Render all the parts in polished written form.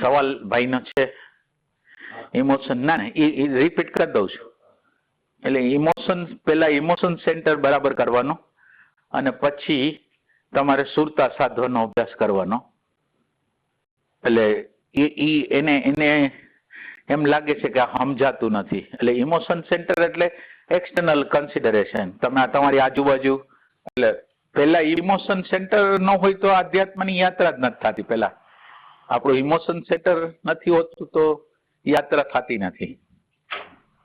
સવાલ ભાઈનો છે ઇમોશન ના એ રિપીટ કરી દઉં છું. એટલે ઇમોશન પેલા ઇમોશન સેન્ટર બરાબર કરવાનો અને પછી તમારે સુરતા સાધવાનો અભ્યાસ કરવાનો. એટલે એને એને એમ લાગે છે કે સમજાતું નથી. એટલે ઇમોશન સેન્ટર એટલે એક્સટર્નલ કન્સિડરેશન. તમે તમારી આજુબાજુ એટલે પેલા ઇમોશન સેન્ટર ન હોય તો આધ્યાત્મની યાત્રા જ નથી થતી. પેલા આપણું ઇમોશન સેન્ટર નથી હોતું તો યાત્રા થતી નથી.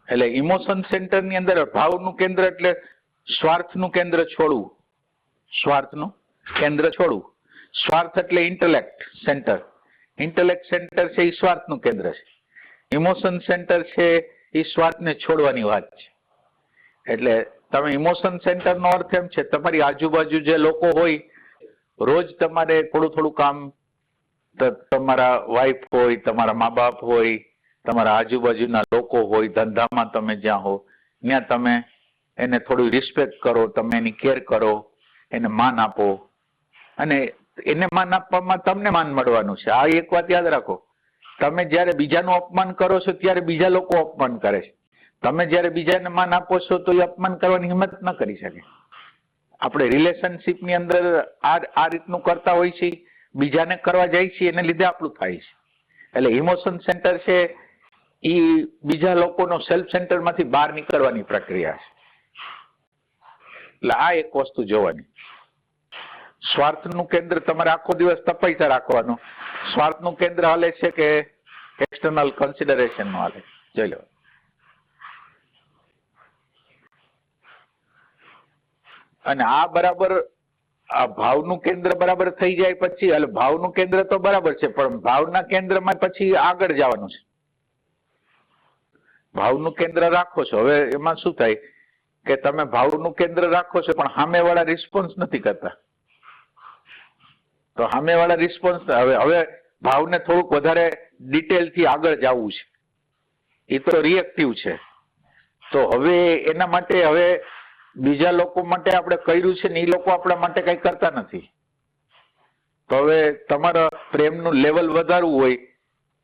એટલે ઇમોશન સેન્ટર ની અંદર ભાવનું કેન્દ્ર એટલે સ્વાર્થનું કેન્દ્ર છોડવું. સ્વાર્થનું કેન્દ્ર છોડવું. સ્વાર્થ એટલે ઇન્ટેલેક્ટ સેન્ટર. ઇન્ટેલેક્ટ સેન્ટર છે એ સ્વાર્થનું કેન્દ્ર છે. ઇમોશન સેન્ટર છે એ સ્વાર્થને છોડવાની વાત છે. એટલે તમે ઇમોશન સેન્ટર નો અર્થ એમ છે તમારી આજુબાજુ જે લોકો હોય રોજ તમારે થોડું થોડું કામ, તમારા વાઈફ હોય, તમારા મા બાપ હોય, તમારા આજુબાજુના લોકો હોય, ધંધામાં તમે જ્યાં હો ત્યાં તમે એને થોડું રિસ્પેક્ટ કરો, તમે એની કેર કરો, એને માન આપો. અને એને માન આપવામાં તમને માન મળવાનું છે. આ એક વાત યાદ રાખો. તમે જયારે બીજાનું અપમાન કરો છો ત્યારે બીજા લોકો અપમાન કરે છે. તમે જયારે બીજાને માન આપો છો તો એ અપમાન કરવાની હિંમત ન કરી શકે. આપણે રિલેશનશીપ ની અંદર આ રીતનું કરતા હોય છે, બીજાને કરવા જાય છે, એને લીધે આપણું થાય છે. એટલે ઇમોશન સેન્ટર છે એ બીજા લોકોનો સેલ્ફ સેન્ટર માંથી બહાર નીકળવાની પ્રક્રિયા છે. એટલે આ એક વસ્તુ જોવાની. સ્વાર્થનું કેન્દ્ર તમારે આખો દિવસ તપાઈતા રાખવાનું. સ્વાર્થનું કેન્દ્ર હાલે છે કે એક્સટર્નલ કન્સિડરેશન નું હાલે. જોઈ લો. અને આ બરાબર આ ભાવનું કેન્દ્ર બરાબર થઈ જાય પછી, એટલે ભાવનું કેન્દ્ર તો બરાબર છે પણ ભાવના કેન્દ્રમાં પછી આગળ જવાનું છે. ભાવનું કેન્દ્ર રાખો છો, હવે એમાં શું થાય કે તમે ભાવનું કેન્દ્ર રાખો છો પણ સામેવાળા રિસ્પોન્સ નથી કરતા. તો સામેવાળા રિસ્પોન્સ હવે ભાવને થોડુંક વધારે ડિટેલથી આગળ જવું છે. એ તો રિએક્ટિવ છે. તો હવે એના માટે હવે બીજા લોકો માટે આપણે કર્યું છે ને એ લોકો આપણા માટે કઈ કરતા નથી. તો હવે તમારા પ્રેમનું લેવલ વધારવું હોય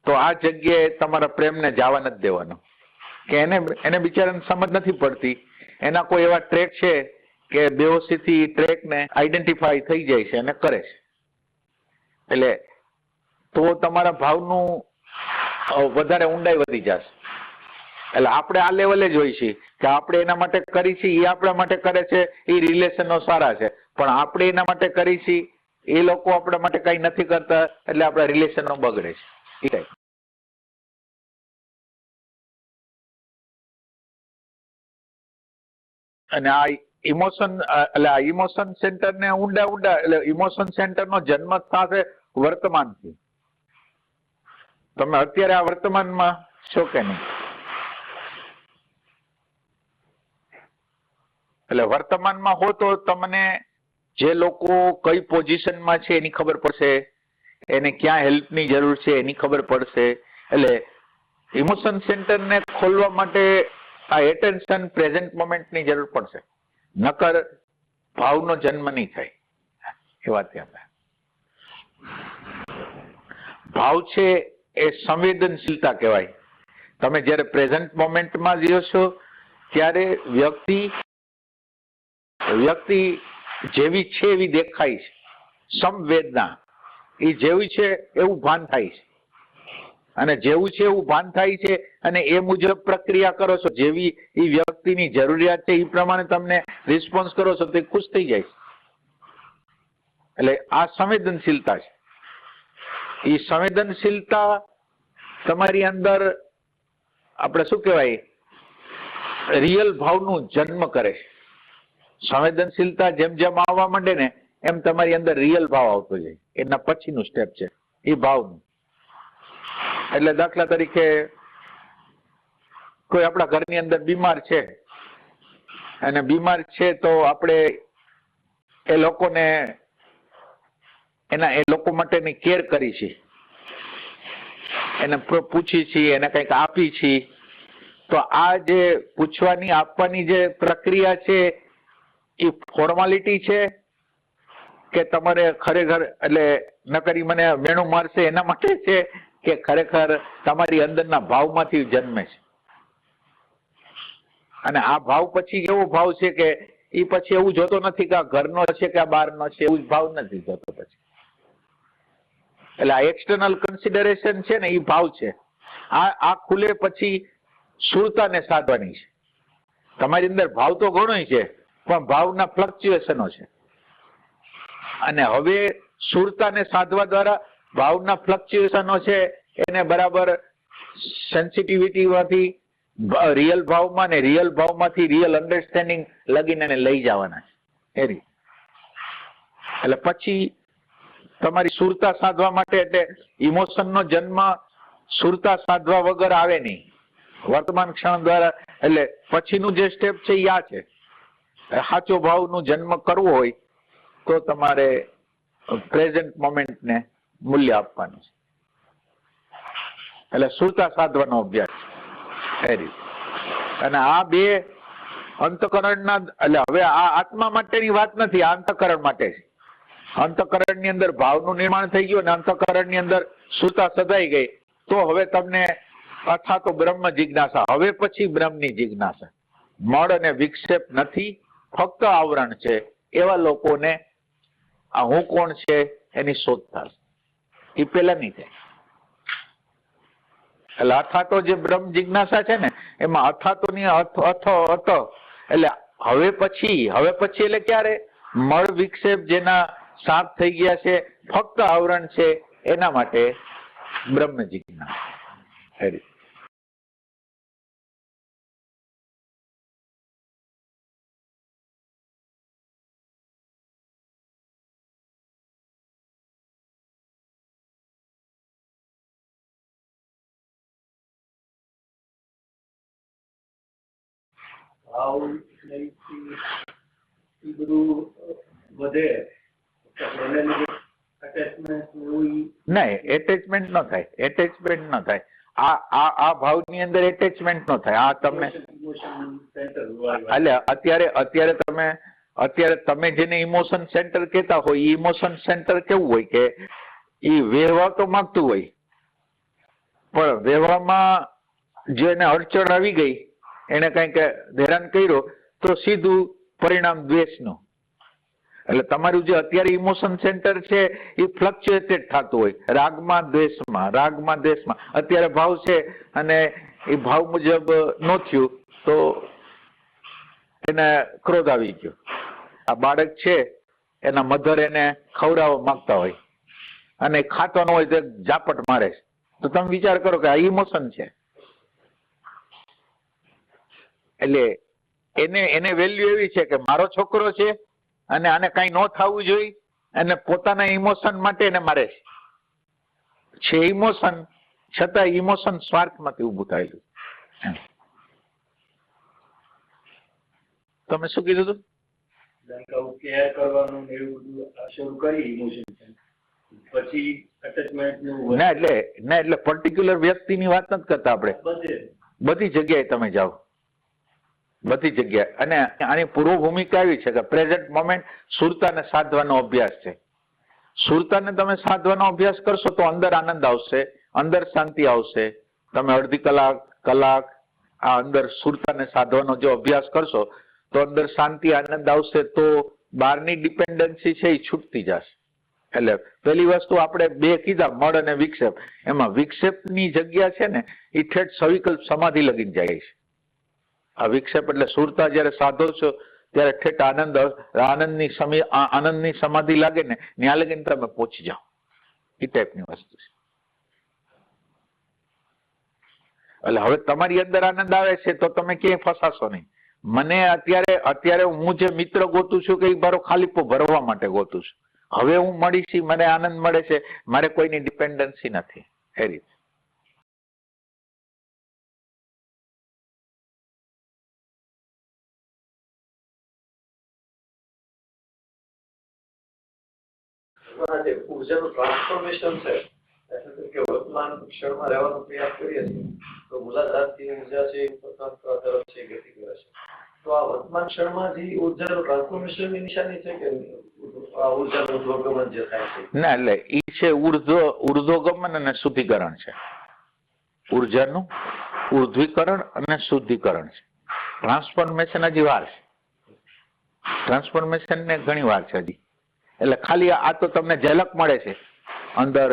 તો આ જગ્યાએ તમારા પ્રેમને જવા નથી દેવાનો. કે એને બિચારાને સમજ નથી પડતી. એના કોઈ એવા ટ્રેક છે કે બેહોશીથી ટ્રેકને આઈડેન્ટિફાઈ થઈ જાય છે અને કરે છે. એટલે તો તમારા ભાવનું વધારે ઊંડાઈ વધી જશે. એટલે આપણે આ લેવલે જ હોય છે કે આપણે એના માટે કરી છીએ, એ આપણા માટે કરે છે, એ રિલેશનો સારા છે. પણ આપણે એના માટે કરી છીએ, એ લોકો આપણા માટે કઈ નથી કરતા, એટલે આપણા રિલેશનો બગડે છે. અને આ ઇમોશન એટલે આ ઇમોશન સેન્ટર ને ઊંડા એટલે ઇમોશન સેન્ટર નો જન્મ થશે વર્તમાનથી. તમે અત્યારે આ વર્તમાનમાં છો કે નહીં? એટલે વર્તમાનમાં હો તો તમને જે લોકો કઈ પોઝિશનમાં છે એની ખબર પડશે, એને ક્યાં હેલ્પની જરૂર છે એની ખબર પડશે. એટલે ઇમોશન સેન્ટરને ખોલવા માટે આ એટેન્શન પ્રેઝન્ટ મોમેન્ટની જરૂર પડશે. નકર ભાવનો જન્મ નહીં થાય. એ વાત યાદ રાખો. ભાવ છે એ સંવેદનશીલતા કહેવાય. તમે જયારે પ્રેઝન્ટ મોમેન્ટમાં રહ્યો છો ત્યારે વ્યક્તિ જેવી છે એવી દેખાય છે. સંવેદના એ જેવી છે એવું ભાન થાય છે. અને જેવું છે એવું ભાન થાય છે અને એ મુજબ પ્રક્રિયા કરો છો. જેવી એ વ્યક્તિની જરૂરિયાત છે એ પ્રમાણે તમને રિસ્પોન્સ કરો છો તો ખુશ થઈ જાય છે. એટલે આ સંવેદનશીલતા છે. એ સંવેદનશીલતા તમારી અંદર આપણે શું કહેવાય રિયલ ભાવનું જન્મ કરે છે. સંવેદનશીલતા જેમ જેમ આવવા માંડે ને એમ તમારી અંદર રિયલ ભાવ આવતો જાય. એના પછીનું સ્ટેપ છે એ ભાવનું. એટલે દાખલા તરીકે કોઈ આપણા ઘરની અંદર બીમાર છે અને બીમાર છે તો આપણે એ લોકોને એ લોકો માટેની કેર કરી છે, એને પૂછી છીએ, એને કંઈક આપી છીએ. તો આ જે પૂછવાની આપવાની જે પ્રક્રિયા છે એ ફોર્માલિટી છે કે તમારે ખરેખર એટલે નકરી મને મેણું મારશે એના માટે છે કે ખરેખર તમારી અંદરના ભાવમાંથી જન્મે છે. અને આ ભાવ પછી એવો ભાવ છે કે એ પછી એવું જોતો નથી કે આ ઘરનો છે કે આ બહારનો છે, એવું ભાવ નથી જોતો પછી. એટલે આ એક્સટર્નલ કન્સિડરેશન છે ને એ ભાવ છે. આ ખુલે પછી સુરતાને સાધવાની છે. તમારી અંદર ભાવ તો ઘણો છે, પણ ભાવના ફ્લક્ચ્યુએશનો છે. અને હવે સુરતાને સાધવા દ્વારા ભાવના ફ્લક્ચ્યુએશનો છે એને બરાબર સેન્સિટિવિટીમાંથી રિયલ ભાવમાં ને રિયલ ભાવમાંથી રિયલ અન્ડરસ્ટેન્ડિંગ લગીને એને લઈ જવાના છે. એટલે પછી તમારી સુરતા સાધવા માટે, એટલે ઇમોશનનો જન્મ સુરતા સાધવા વગર આવે નહીં, વર્તમાન ક્ષણ દ્વારા. એટલે પછીનું જે સ્ટેપ છે એ આ છે. સાચો ભાવનું જન્મ કરવો હોય તો તમારે પ્રેઝન્ટ મોમેન્ટને મૂલ્ય આપવાનું છે. એટલે સુરતા સાધવાનો અભ્યાસ એ રીતે. અને આ બે અંતઃકરણના, એટલે હવે આ આત્મા માટેની વાત નથી, આ અંતઃકરણ માટે છે. અંતઃકરણની અંદર ભાવનું નિર્માણ થઈ ગયું અને અંતઃકરણની અંદર સુરતા સદાઈ ગઈ, તો હવે તમને અથવા તો બ્રહ્મ જિજ્ઞાસા, હવે પછી બ્રહ્મની જિજ્ઞાસા. મળ અને વિક્ષેપ નથી, ફક્ત આવરણ છે, એવા લોકોને આ હું કોણ છે એની શોધ થશે. એ પેલા નહીં થાય. એટલે અથાતો જે બ્રહ્મ જિજ્ઞાસા છે ને, એમાં અથાતોની એટલે હવે પછી એટલે ક્યારે? મળ વિક્ષેપ જેના સાફ થઈ ગયા છે, ફક્ત આવરણ છે, એના માટે બ્રહ્મ જિજ્ઞાસા. નહીં, એટેચમેન્ટ ન થાય, એટેચમેન્ટ ન થાય. આ ભાવની અંદર એટેચમેન્ટ ન થાય. આ તમને એટલે અત્યારે તમે જેને ઇમોશન સેન્ટર કહેતા હોય, ઇમોશન સેન્ટર કેવું હોય કે એ વહેવા તો માંગતું હોય, પણ વહેવામાં જેને અડચણ આવી ગઈ, એને કઈક હેરાન કર્યો, તો સીધું પરિણામ દ્વેષનું. એટલે તમારું જે અત્યારે ઇમોશન સેન્ટર છે એ ફ્લક્ચ્યુએટેડ થતું હોય, રાગમાં દ્વેષમાં. અત્યારે ભાવ છે અને એ ભાવ મુજબ ન થયું તો એને ક્રોધ આવી ગયો. આ બાળક છે, એના મધર એને ખવડાવવા માંગતા હોય અને ખાતો ન હોય તો ઝાપટ મારે, તો તમે વિચાર કરો કે આ ઇમોશન છે. એટલે એને વેલ્યુ એવી છે કે મારો છોકરો છે અને આને કઈ ન થવું જોઈએ, અને પોતાના ઇમોશન માટે એને મારે છે. ઇમોશન છતાં ઇમોશન સ્વાર્થમાંથી ઉભું થયેલું. તમે શું કીધું હતું? એટલે પર્ટિક્યુલર વ્યક્તિની વાત નથી કરતા આપણે. બધી જગ્યાએ તમે જાઓ, બધી જગ્યાએ. અને આની પૂર્વ ભૂમિકા એવી છે કે પ્રેઝન્ટ મોમેન્ટ સુરતાને સાધવાનો અભ્યાસ છે. સુરતાને તમે સાધવાનો અભ્યાસ કરશો તો અંદર આનંદ આવશે, અંદર શાંતિ આવશે. તમે અડધી કલાક આ અંદર સુરતાને સાધવાનો જો અભ્યાસ કરશો તો અંદર શાંતિ આનંદ આવશે, તો બહારની ડિપેન્ડન્સી છે એ છૂટતી જશે. એટલે પેલી વસ્તુ આપણે બે કીધા, મળ અને વિક્ષેપ. એમાં વિક્ષેપની જગ્યા છે ને એ ઠેઠ સવિકલ્પ સમાધિ લગીને જાય છે. આ વિક્ષેપ એટલે સુરતા જયારે સાધો છો ત્યારે ઠેઠ આનંદની સમાધિ લાગે ને, ત્યાં લગીને તમે પહોંચી જાઓ. એ ટાઈપની વસ્તુ છે. એટલે હવે તમારી અંદર આનંદ આવે છે તો તમે ક્યાંય ફસાશો નહીં. મને અત્યારે હું જે મિત્ર ગોતું છું કે એ મારો ખાલીપો ભરવા માટે ગોતું છું. હવે હું મળીશ, મને આનંદ મળે છે, મારે કોઈની ડિપેન્ડન્સી નથી. એ રીતે ઉર્જાનું ટ્રાન્સફોર્મેશન છે, કે વર્તમાન ક્ષણમાં રહેવાનો પ્રયાસ કરીએ છીએ તો મૂલાધારથી ઉર્જા છે તરફ છે ગતિ કરે છે. તો આ વર્તમાન ક્ષણમાં જે ઉર્જાનું ટ્રાન્સફોર્મેશનની નિશાની છે કે ઉર્જાનું ઉદ્ગમન જે થાય છે. ના, એટલે ઈ છે ઉર્ધ્વગમન અને શુદ્ધિકરણ છે. ઉર્જાનું ઉર્ધ્વીકરણ અને શુદ્ધિકરણ છે. ટ્રાન્સફોર્મેશન હજી વાર છે. ટ્રાન્સફોર્મેશન ને ઘણી વાર છે હજી. એટલે ખાલી આ તો તમને ઝલક મળે છે. અંદર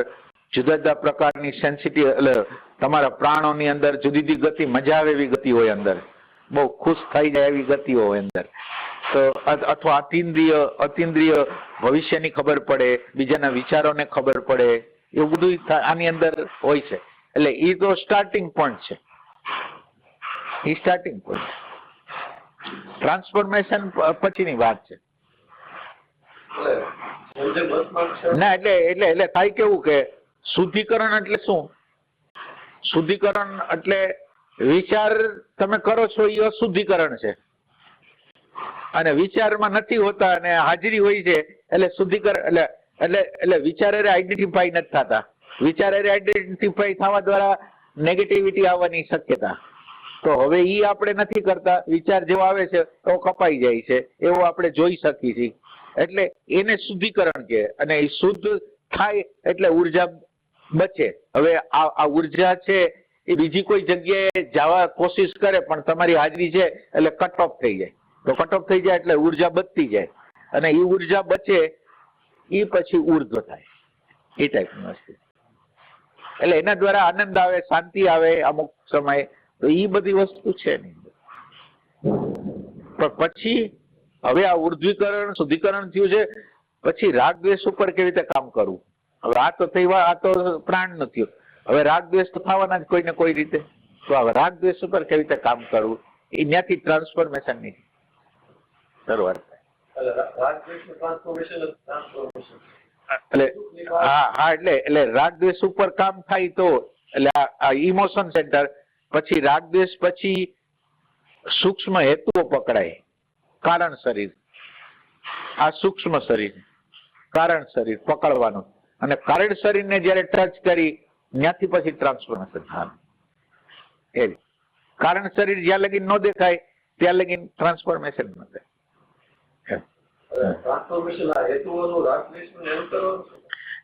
જુદા જુદા પ્રકારની સેન્સિટિવ, એટલે તમારા પ્રાણોની અંદર જુદી જુદી ગતિ, મજા આવે એવી ગતિ હોય અંદર, બહુ ખુશ થઈ જાય એવી ગતિઓ હોય અંદર. તો અથવા અતિન્દ્રિય ભવિષ્યની ખબર પડે, બીજાના વિચારોને ખબર પડે, એવું બધું આની અંદર હોય છે. એટલે એ તો સ્ટાર્ટિંગ પોઈન્ટ છે. એ સ્ટાર્ટિંગ પોઈન્ટ. ટ્રાન્સફોર્મેશન પછીની વાત છે. ના, એટલે થાય કેવું કે શુદ્ધિકરણ એટલે શું? શુદ્ધિકરણ એટલે વિચાર તમે કરો છો એ અશુદ્ધિકરણ છે, અને વિચારમાં નથી હોતા અને હાજરી હોય છે એટલે શુદ્ધિકરણ. એટલે વિચાર આઈડેન્ટિફાઈ નથી થતા. વિચાર આઈડેન્ટિફાઈ થવા દ્વારા નેગેટિવિટી આવવાની શક્યતા. તો હવે ઈ આપણે નથી કરતા. વિચાર જેવો આવે છે એવો કપાઈ જાય છે, એવો આપણે જોઈ શકીએ છીએ. એટલે એને શુદ્ધિકરણ કહે. અને એ શુદ્ધ થાય એટલે ઉર્જા બચે. હવે આ ઉર્જા છે એ બીજી કોઈ જગ્યાએ જવા કોશિશ કરે પણ તમારી હાજરી છે એટલે કટ ઓફ થઈ જાય. તો કટ ઓફ થઈ જાય એટલે ઉર્જા બચતી જાય, અને એ ઉર્જા બચે એ પછી ઉર્ધ્વ થાય. એ ટાઈપની વસ્તુ. એટલે એના દ્વારા આનંદ આવે, શાંતિ આવે અમુક સમયે. તો એ બધી વસ્તુ છે નહીં. પણ પછી હવે આ ઉર્ધ્વીકરણ શુદ્ધિકરણ થયું છે, પછી રાગ દ્વેષ ઉપર કેવી રીતે કામ કરવું? હવે આ તો થઈ, આ તો પ્રાણ નું થયું. હવે રાગ દ્વેષ તો થવાના જ કોઈ ને કોઈ રીતે. તો હવે રાગ દ્વેષ ઉપર કેવી રીતે કામ કરવું? એ ત્યાંથી ટ્રાન્સફોર્મેશન ની શરૂઆત થાય. એટલે રાગ દ્વેષ ઉપર કામ થાય તો એટલે આ ઇમોશન સેન્ટર. પછી રાગ દ્વેષ પછી સૂક્ષ્મ હેતુઓ પકડાય. કારણ શરીર, આ સૂક્ષ્મ શરીર, કારણ શરીર પકડવાનું, અને કારણ શરીરને જયારે ટચ કરી ત્યાંથી પછી ટ્રાન્સફોર્મેશન થાય. એવી કારણ શરીર જ્યાં લગી ન દેખાય ત્યાં લગી ટ્રાન્સફોર્મેશન ન થાય.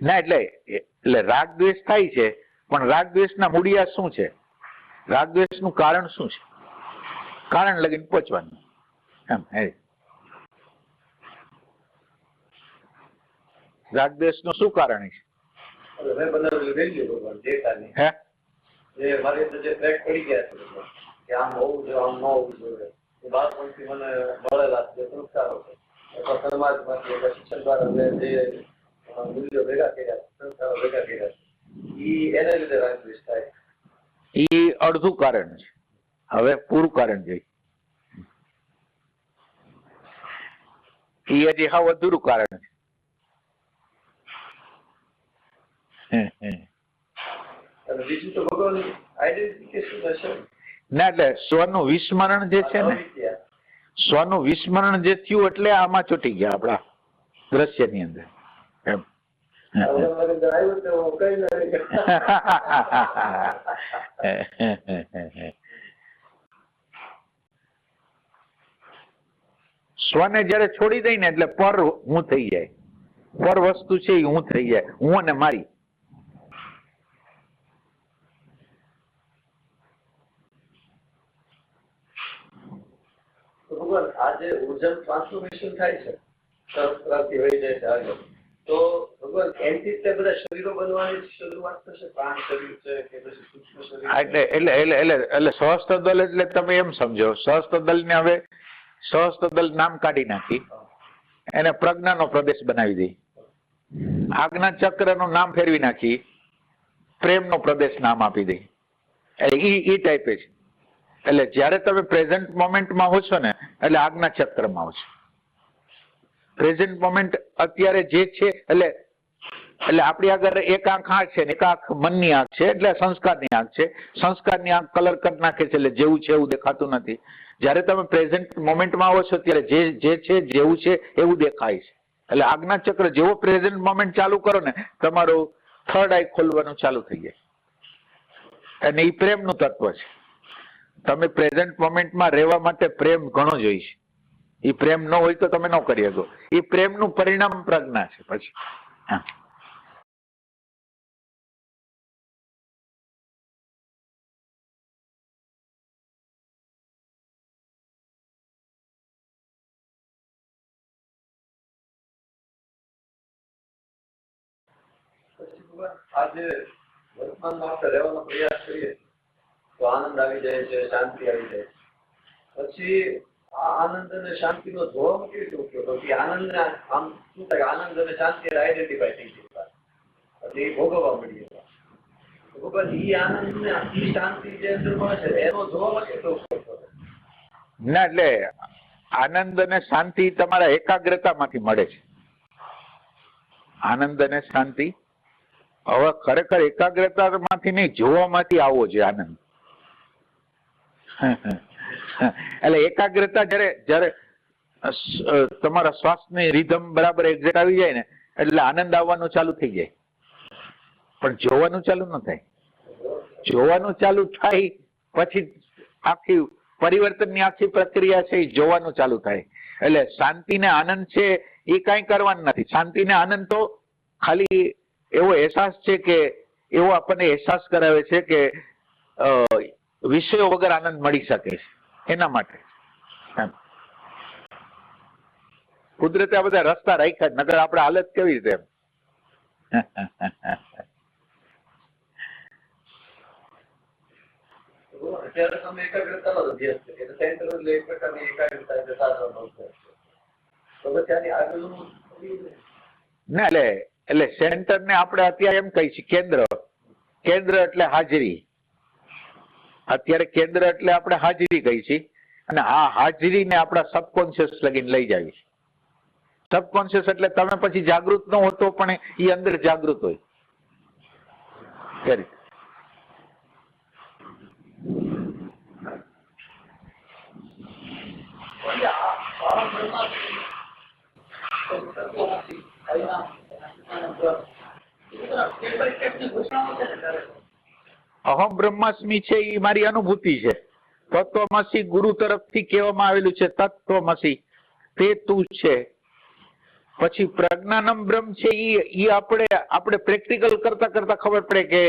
ના, એટલે રાગ દ્વેષ થાય છે, પણ રાગ દ્વેષ ના મૂળિયા શું છે? રાગ દ્વેષ નું કારણ શું છે? કારણ લગીને પહોંચવાનું. રાગ દ્વેષ નું શું કારણ છે? ઈ અડધું કારણ છે. હવે પૂરું કારણ જોઈએ. ઈ હજી હાવ અધૂરું કારણ છે. ના, એટલે સ્વનું વિસ્મરણ જે છે ને, સ્વનું વિસ્મરણ જે થયું એટલે આમાં ચોટી ગયા આપણા દ્રશ્યની અંદર. એમ સ્વને જયારે છોડી દઈ ને એટલે પર હું થઈ જાય. પર વસ્તુ છે એ હું થઈ જાય, હું અને મારી. આજે ઉર્જા ટ્રાન્સફોર્મેશન થાય છે, સરસરાથી વહી જાય છે આગળ, તો ભગવાન એનથી તે બધા શરીરો બનવાની શરૂઆત થશે. પ્રાણ શરીર છે કે પછી સૂક્ષ્મ શરીર? એટલે સહસ્ત્રદલ એટલે તમે એમ સમજો, સહસ્ત્રદલ ને હવે સહસ્ત્રદલ નામ કાઢી નાખી, એને પ્રજ્ઞાનો પ્રદેશ બનાવી દઈ. આજ્ઞા ચક્ર નું નામ ફેરવી નાખી, પ્રેમનો પ્રદેશ નામ આપી દઈ. એટલે ઈ ટાઈપે છે. એટલે જયારે તમે પ્રેઝન્ટ મોમેન્ટમાં હો છો ને એટલે આજ્ઞા ચક્રમાં હો છો. પ્રેઝન્ટ મોમેન્ટ અત્યારે જે છે એટલે આપણી આગળ એક આંખ આંખ છે ને એક આંખ મનની આંખ છે, એટલે સંસ્કારની આંખ છે. સંસ્કારની આંખ કલર કરી નાખે છે, એટલે જેવું છે એવું દેખાતું નથી. જયારે તમે પ્રેઝન્ટ મોમેન્ટમાં આવો છો ત્યારે જે છે જેવું છે એવું દેખાય છે. એટલે આજ્ઞા ચક્ર જેવો પ્રેઝન્ટ મોમેન્ટ ચાલુ કરો ને તમારું થર્ડ આઈ ખોલવાનું ચાલુ થઈ જાય. અને એ પ્રેમનું તત્વ છે. તમે પ્રેઝન્ટ મોમેન્ટમાં રહેવા માટે પ્રેમ ઘણો જોઈએ છે. એ પ્રેમ ન હોય તો તમે ન કરી શકો. એ પ્રેમનું પરિણામ પ્રજ્ઞા છે પછી. હા. પછી ભગવાન આજે વર્તમાનમાં આપણે રહેવાનો પ્રયાસ કરીએ તો આનંદ આવી જાય છે, શાંતિ આવી જાય છે. પછી આ આનંદ અને શાંતિનો ધોરણ કેવી રીતે ઉપયોગ પછી આનંદ આમ શું થાય આનંદ અને શાંતિ આઈડેન્ટિફાઈ થઈ ગઈ એટલે એ ભોગવવા મળીએ. ભગવાન એ આનંદ ને એ શાંતિ જે અંદર મળે છે એનો ધોરણ કેટલો ઉપયોગ કરે? ના, એટલે આનંદ અને શાંતિ તમારા એકાગ્રતામાંથી મળે છે. આનંદ અને શાંતિ હવે ખરેખર એકાગ્રતામાંથી નહીં, જોવામાંથી આવવો જોઈએ આનંદ. એટલે એકાગ્રતા જયારે તમારા શ્વાસની રિધમ બરાબર એક્ઝેક્ટ આવી જાય ને એટલે આનંદ આવવાનું ચાલુ થઈ જાય. પણ જોવાનું ચાલુ ન થાય. જોવાનું ચાલુ થાય પછી આખી પરિવર્તનની આખી પ્રક્રિયા છે એ જોવાનું ચાલુ થાય. એટલે શાંતિ ને આનંદ છે એ કાંઈ કરવાનું નથી. શાંતિ ને આનંદ તો ખાલી એવો અહેસાસ છે કે એવો આપણને અહેસાસ કરાવે છે કે વિષયો વગર આનંદ મળી શકે છે એના માટે. કુદરતે આ બધા રસ્તા રાખ્યા, નકર આપણે હાલત કેવી રીતે? અત્યારે તમે એકાગ્રતાનો અભ્યાસ કરીએ સેન્ટર એટલે એક પ્રકારની એકાગ્રતા એટલે સાધવાનો અભ્યાસ તો પછી આની આગળનું ના, એટલે સેન્ટર ને આપણે અત્યારે એમ કહી છીએ કેન્દ્ર. કેન્દ્ર એટલે હાજરી. અત્યારે કેન્દ્ર એટલે આપણે હાજરી કહી છીએ અને આ હાજરીને આપણા સબકોન્શિયસ લગીને લઈ જાવી છે. સબકોન્શિયસ એટલે તમે પછી જાગૃત ન હોતો પણ એ અંદર જાગૃત હોય. અહમ બ્રહ્માસ્મિ છે એ મારી અનુભૂતિ છે. તત્વમસી ગુરુ તરફથી કહેવામાં આવેલું છે, તત્વમસી તે તું છે. પછી પ્રજ્ઞાનમ બ્રહ્મ છે એ આપણે પ્રેક્ટિકલ કરતા કરતા ખબર પડે કે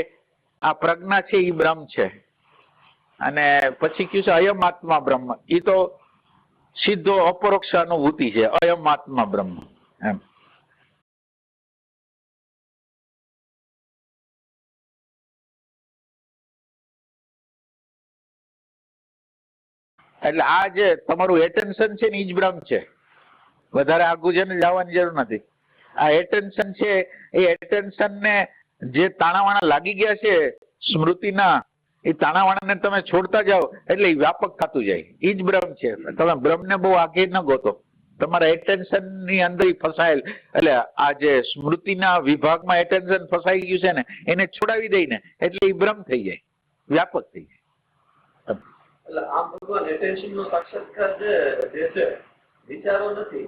આ પ્રજ્ઞા છે એ બ્રહ્મ છે. અને પછી કયું છે અયમ આત્મા બ્રહ્મ, એ તો સીધો અપરોક્ષ અનુભૂતિ છે. અયમ આત્મા બ્રહ્મ એમ. એટલે આ જે તમારું એટેન્શન છે ને એ જ બ્રહ્મ છે. વધારે આગું છે ને જવાની જરૂર નથી. આ એટેન્શન છે એ એટેન્શન ને જે તાણાવાણા લાગી ગયા છે સ્મૃતિના, એ તાણાવાણાને તમે છોડતા જાઓ એટલે એ વ્યાપક થતું જાય. એ જ બ્રહ્મ છે. તમે બ્રહ્મને બહુ આગે ન ગોતો. તમારા એટેન્શન ની અંદર ફસાયેલ એટલે આ જે સ્મૃતિના વિભાગમાં એટેન્શન ફસાઈ ગયું છે ને એને છોડાવી દઈને એટલે એ બ્રહ્મ થઈ જાય, વ્યાપક થઈ જાય. એટલે આમ ભગવાન એટેન્શન નો સાક્ષાત્કાર જે છે વિચારો નથી.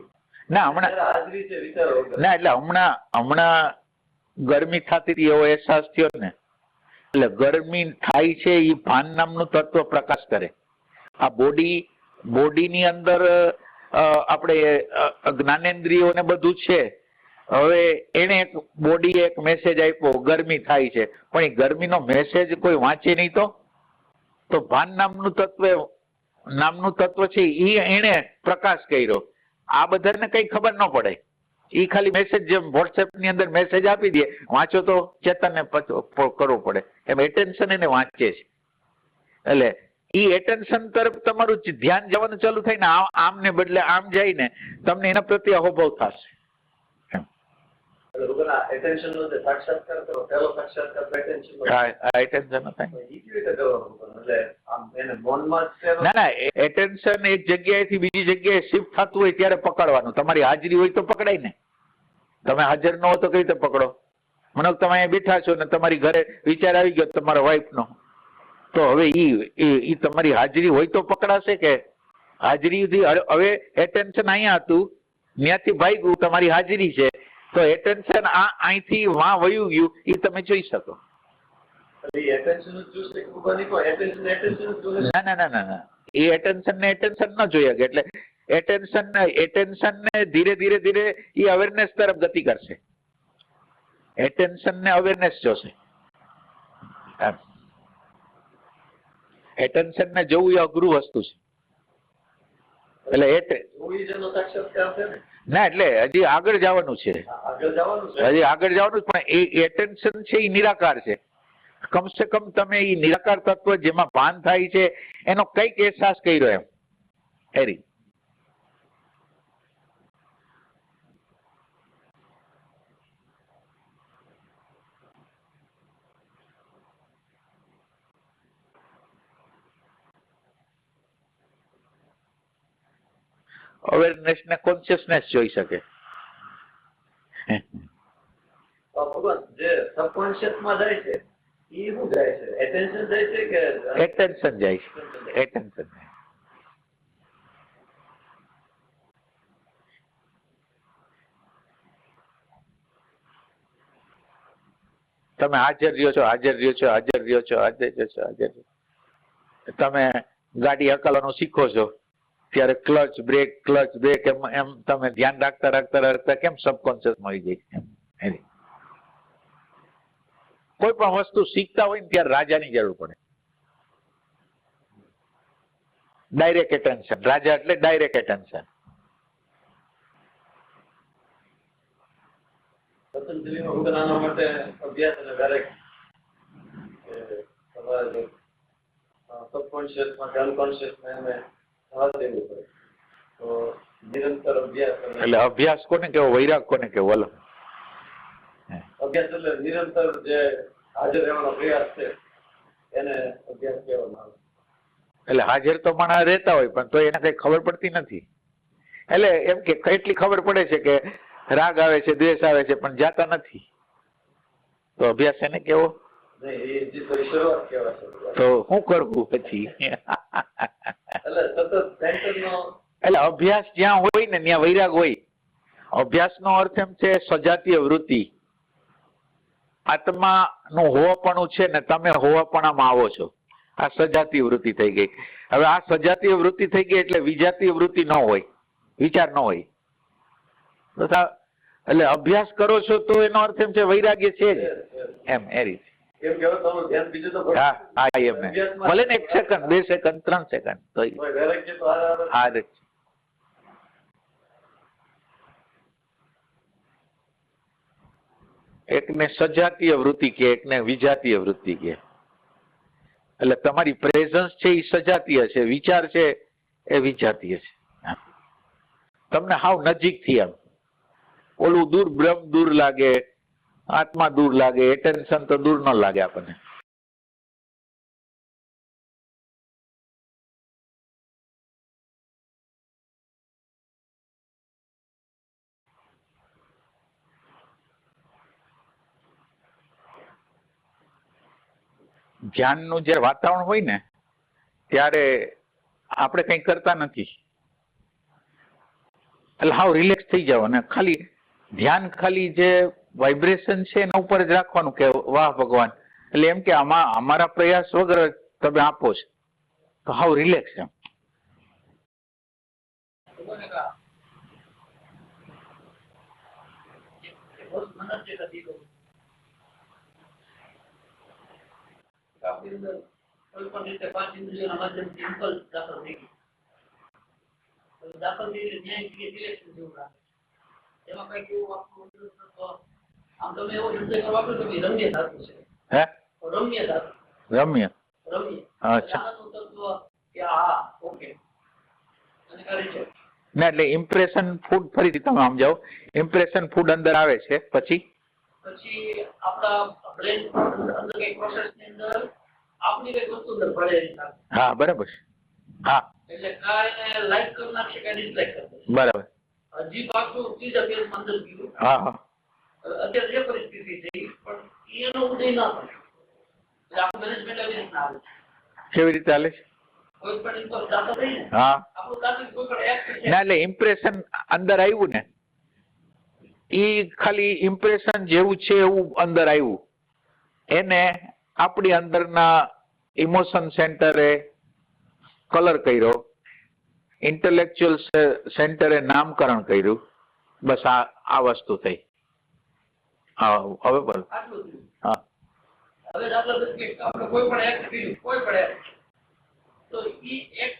ના, હમણાં હાજરી છે વિચારો વગર. ના, એટલે હમણાં ગરમી થતી હતી એવો અહેસાસ થયો ને એટલે ગરમી થાય છે એ ભાન નામનું તત્વ પ્રકાશ કરે. આ બોડીની અંદર આપણે જ્ઞાનેન્દ્રિયો ને બધું છે. હવે એને બોડીએ એક મેસેજ આપ્યો ગરમી થાય છે, પણ એ ગરમીનો મેસેજ કોઈ વાંચે નહીં તો ભાન નામનું તત્વ છે એને પ્રકાશ કર્યો. આ બધાને કઈ ખબર ન પડે. એ ખાલી મેસેજ જેમ વોટ્સએપ ની અંદર મેસેજ આપી દે, વાંચો તો ચેતનને કરવું પડે એમ એટેન્શન એને વાંચે છે. એટલે એ એટેન્શન તરફ તમારું ધ્યાન જવાનું ચાલુ થાય ને આમ ને બદલે આમ જાય ને તમને એના પ્રત્યે અહોભાવ થશે. ના, એટેન્શન એક જગ્યાએથી બીજી જગ્યાએ શિફ્ટ થતું હોય ત્યારે પકડવાનું. તમારી હાજરી હોય તો પકડાય ને. તમે હાજર ન હો તો કઈ રીતે પકડો? મને તમે અહીંયા બેઠા છો ને તમારી ઘરે વિચાર આવી ગયો તમારા વાઈફ નો, તો હવે ઈ તમારી હાજરી હોય તો પકડાશે કે હાજરીથી? હવે એટેન્શન અહીંયા હતું, ત્યાંથી ભાગ્યું, તમારી હાજરી છે તો એટેન્શન અહીંથી વાં વયું ગયું એ તમે જોઈ શકો. ના, એ એટેન્શન ને એટેન્શન ન જોઈ શકે. એટલે એટેન્શન ને ધીરે ધીરે ધીરે એ અવેરનેસ તરફ ગતિ કરશે. એટેન્શન ને અવેરનેસ જોશે. એટેન્શન ને જોવું એ અઘરું વસ્તુ છે. એટલે ના, એટલે હજી આગળ જવાનું છે, હજી આગળ જવાનું છે, પણ એ એટેન્શન છે એ નિરાકાર છે. કમસે કમ તમે એ નિરાકાર તત્વ જેમાં ભાન થાય છે એનો કઈક અહેસાસ કર્યો એમ હેરી. અવેરનેસ ને કોન્શિયસનેસ જોઈ શકે. ભગવાન જે સબકોન્શિયસ માં જાય છે એ શું જાય છે? એટેન્શન જાય છે કે એટેન્શન જાય છે? એટેન્શન. તમે હાજર રહ્યો છો, હાજર રહ્યો છો, હાજર રહ્યો છો, હાજર રહ્યો છો, હાજર. તમે ગાડી હકાલવાનું શીખો છો ત્યારે ક્લચ બ્રેક એમ એમ તમે ધ્યાન રાખતા રાખતા રાખતા કેમ સબકોન્શિયસ માં આવી જાય છે. કોઈ પણ વસ્તુ શીખતા હોય ને ત્યારે રાજાની જરૂર પડે. Direct attention. રાજા એટલે ડાયરેક્ટ એટેન્શન. બનાવવા માટે અભ્યાસ અને ડાયરેક્ટ તમારે સબકોન્શિયસમાં કે અનકોન્શિયસમાં એને જવા દેવું પડે. તો નિરંતર અભ્યાસ. એટલે અભ્યાસ કોને કેવો? વૈરાગ કોને કેવો? બોલો. અભ્યાસ એટલે નિરંતર જે હાજર રહેવાનો પ્રયાસ છે એને અભ્યાસ કહેવામાં આવે. એટલે હાજર તો માણસ રહેતા હોય પણ તો એને કઈ ખબર પડતી નથી. એટલે એમ કે કેટલી ખબર પડે છે કે રાગ આવે છે, દ્વેષ આવે છે, પણ જાતા નથી. તો અભ્યાસ એને કેવો? તો શું કરવું પછી? એટલે અભ્યાસ જ્યાં હોય ને ત્યાં વૈરાગ હોય. અભ્યાસ નો અર્થ એમ છે સજાતીય વૃત્તિ. આત્મા નું હોવાપણું છે ને તમે હોવાપણામાં આવો છો. આ સજાતીય વૃત્તિ થઈ ગઈ. હવે આ સજાતીય વૃત્તિ થઈ ગઈ એટલે વિજાતીય વૃત્તિ ન હોય, વિચાર ન હોય. એટલે અભ્યાસ કરો છો તો એનો અર્થ એમ છે વૈરાગ્ય છે જ એમ. એ રીતે ભલે ને 1 સેકન્ડ, 2 સેકન્ડ, 3 સેકન્ડ તો આ જ. એકને સજાતીય વૃત્તિ કે એકને વિજાતીય વૃત્તિ કે. એટલે તમારી પ્રેઝન્સ છે એ સજાતીય છે, વિચાર છે એ વિજાતીય છે. તમને હાવ નજીકથી એમ ઓલું દૂર, બ્રહ્મ દૂર લાગે, આત્મા દૂર લાગે, એટેન્શન તો દૂર ન લાગે આપણને. ધ્યાનનું જે વાતાવરણ હોય ને ત્યારે આપણે કંઈ કરતા નથી. એટલે હાવ રિલેક્સ થઈ જાવ અને ખાલી ધ્યાન, ખાલી જે વાઇબ્રેશન છે એના ઉપર જ રાખવાનું કે વાહ ભગવાન. એટલે એમ કે અમારા પ્રયાસ વગર તમે આપો છો તો હાવ રિલેક્સ એમ. કોઈ પણ રીતે 5 ઇન્દ્રિયોના માધ્યમથી ઇમ્પલ્સ દાખલ થઈ ગઈ. દાખલ થઈ એટલે ઇલેક્શન જેવું લાગે. એમાં કઈક એવું આમ તમે એવો શબ્દ વાપરો છો કે રમ્ય ધાતુ છે. હે? રમ્ય ધાતુ. રમ્ય. રમ્ય. અચ્છા. કે હા ઓકે. અને કરી છે. ના એટલે ઇમ્પ્રેશન ફૂડ, ફરીથી તમે સમજાવો. ઇમ્પ્રેશન ફૂડ અંદર આવે છે પછી આપણા બ્રેન અંદર કઈ પ્રોસેસની અંદર આપની કઈ વસ્તુ અંદર ભળેલી થાય. હા બરાબર. હા એટલે કાંઈ લાઈક કરી નાખશે કે ડિસલાઈક કરશે. બરાબર. હજી પાછું ત્રીજા પેજમાં અંદર ગયું. હા હા. અત્યારે જે પરિસ્થિતિ છે પણ એનો ઉદય ના થાય. એટલે આપણું મેનેજમેન્ટ આવી રીતના આવે છે. કેવી રીતે હાલે છે? કોઈ પણ ઇમ્પલ્સ દાખલ થઈ ને હા આપણું દાખલ કોઈ પણ એક્ટ છે ના એટલે ઇમ્પ્રેશન અંદર આવ્યું ને એ ખાલી ઇમ્પ્રેશન જેવું છે એવું અંદર આવ્યું એને આપણી અંદરના ઇમોશન સેન્ટરે કલર કર્યો ઇન્ટેલેક્ચ્યુઅલ સેન્ટરે નામકરણ કર્યું, બસ આ વસ્તુ થઈ. હા હવે બોલો. આટલું થયું. હા હવે દાખલા તરીકે આપણે કોઈ પણ એક્ટ કર્યું, કોઈ પણ એક્ટ, તો ઈ એક્ટ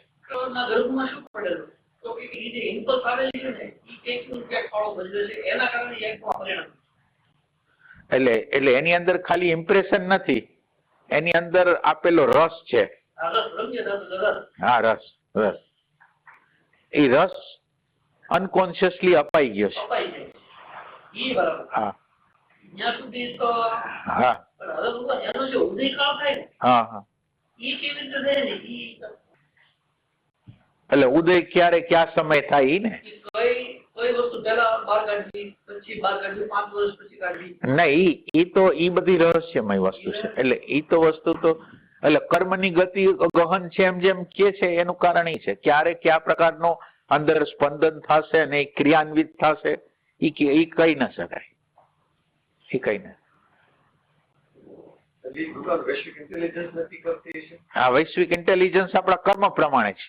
ના ગર્ભમાં શું પડેલું? તો કે ઈ જે ઇમ્પલ્સ આવેલી છે ને, ઈ કંઈકનું ક્યાંક ફાળો ભજવે છે, એના કારણે એક્ટમાં પરિણામ. એટલે એની અંદર ખાલી ઇમ્પ્રેશન નથી, એની અંદર આપેલો રસ છે. આ રસ રમ્ય થતો રસ. હા રસ એ રસ અનકોન્શિયસલી અપાઈ ગયો છે. અપાઈ જાય. ઈ બરાબર. હા ત્યાં સુધી તો હા પણ હવે ભગવાન એનો જે ઉદયકાળ થાય ને, હા હા ઈ કેવી રીતે થાય ને, ઈ એટલે ઉદય ક્યારે ક્યાં સમય થાય ઈ ને. કઈ વસ્તુ પહેલા બહાર કાઢવી, પછી બહાર કાઢવી, 5 વર્ષ પછી કાઢવી. ના ઈ તો ઈ બધી રહસ્યમય વસ્તુ છે. એટલે ઈ તો વસ્તુ તો એટલે કર્મની ગતિ ગહન છે એમ જેમ કે છે એનું કારણ ઈ છે ક્યારે કયા પ્રકારનો અંદર સ્પંદન થશે ને એ ક્રિયાન્વિત થશે ઈ કહી ન શકાય. એ કઈ ના. વૈશ્વિક ઇન્ટેલિજન્સ નથી કરતી છે. હા વૈશ્વિક ઇન્ટેલિજન્સ આપણા કર્મ પ્રમાણે છે.